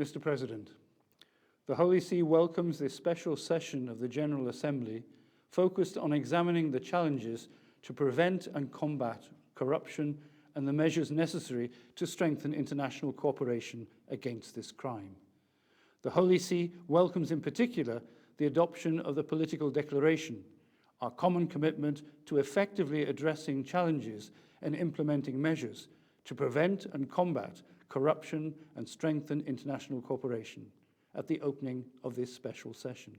Mr. President, the Holy See welcomes this special session of the General Assembly focused on examining the challenges to prevent and combat corruption and the measures necessary to strengthen international cooperation against this crime. The Holy See welcomes in particular the adoption of the political declaration, our common commitment to effectively addressing challenges and implementing measures to prevent and combat corruption and strengthen international cooperation, at the opening of this special session.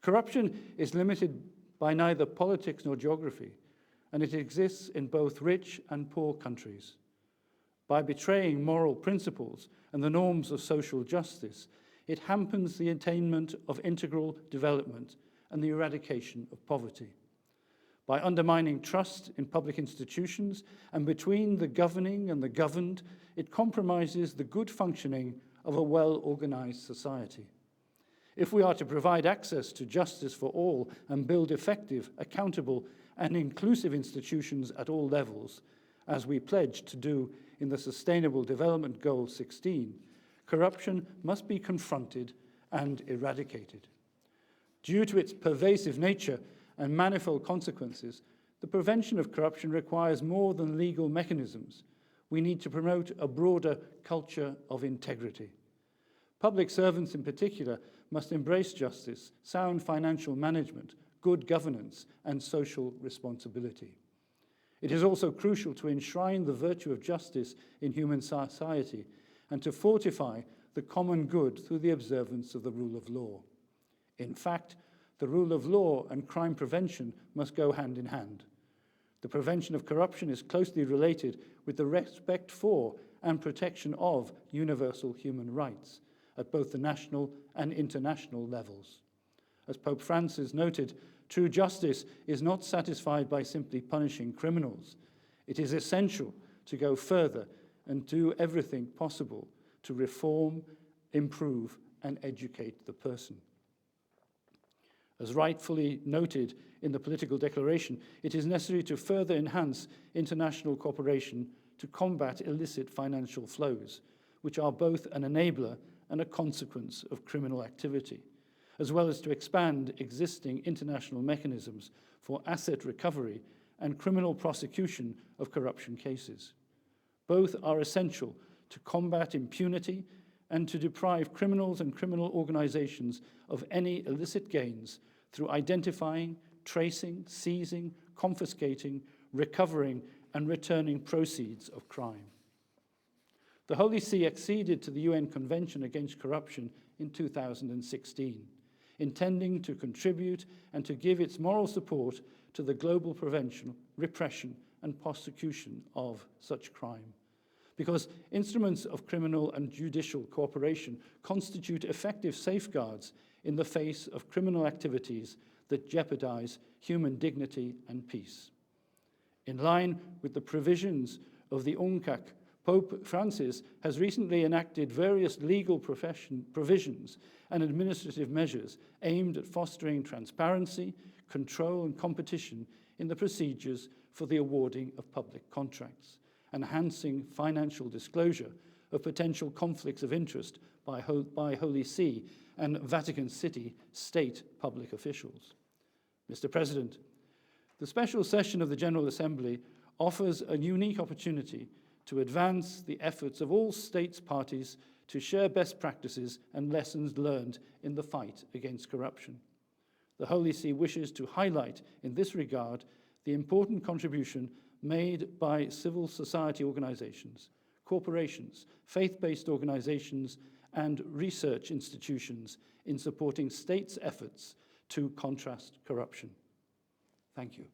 Corruption is limited by neither politics nor geography, and it exists in both rich and poor countries. By betraying moral principles and the norms of social justice, it hampers the attainment of integral development and the eradication of poverty. By undermining trust in public institutions and between the governing and the governed, it compromises the good functioning of a well-organized society. If we are to provide access to justice for all and build effective, accountable, and inclusive institutions at all levels, as we pledged to do in the Sustainable Development Goal 16, corruption must be confronted and eradicated. Due to its pervasive nature and manifold consequences, the prevention of corruption requires more than legal mechanisms. We need to promote a broader culture of integrity. Public servants in particular must embrace justice, sound financial management, good governance, and social responsibility. It is also crucial to enshrine the virtue of justice in human society and to fortify the common good through the observance of the rule of law. In fact, the rule of law and crime prevention must go hand in hand. The prevention of corruption is closely related with the respect for and protection of universal human rights at both the national and international levels. As Pope Francis noted, true justice is not satisfied by simply punishing criminals. It is essential to go further and do everything possible to reform, improve, and educate the person. As rightfully noted in the political declaration, it is necessary to further enhance international cooperation to combat illicit financial flows, which are both an enabler and a consequence of criminal activity, as well as to expand existing international mechanisms for asset recovery and criminal prosecution of corruption cases. Both are essential to combat impunity and to deprive criminals and criminal organizations of any illicit gains through identifying, tracing, seizing, confiscating, recovering, and returning proceeds of crime. The Holy See acceded to the UN Convention Against Corruption in 2016, intending to contribute and to give its moral support to the global prevention, repression, and prosecution of such crime. Because instruments of criminal and judicial cooperation constitute effective safeguards in the face of criminal activities that jeopardize human dignity and peace. In line with the provisions of the UNCAC, Pope Francis has recently enacted various legal provisions and administrative measures aimed at fostering transparency, control, and competition in the procedures for the awarding of public contracts, enhancing financial disclosure of potential conflicts of interest by Holy See and Vatican City state public officials. Mr. President, the special session of the General Assembly offers a unique opportunity to advance the efforts of all states parties to share best practices and lessons learned in the fight against corruption. The Holy See wishes to highlight in this regard the important contribution made by civil society organizations, corporations, faith-based organizations, and research institutions in supporting states' efforts to contrast corruption. Thank you.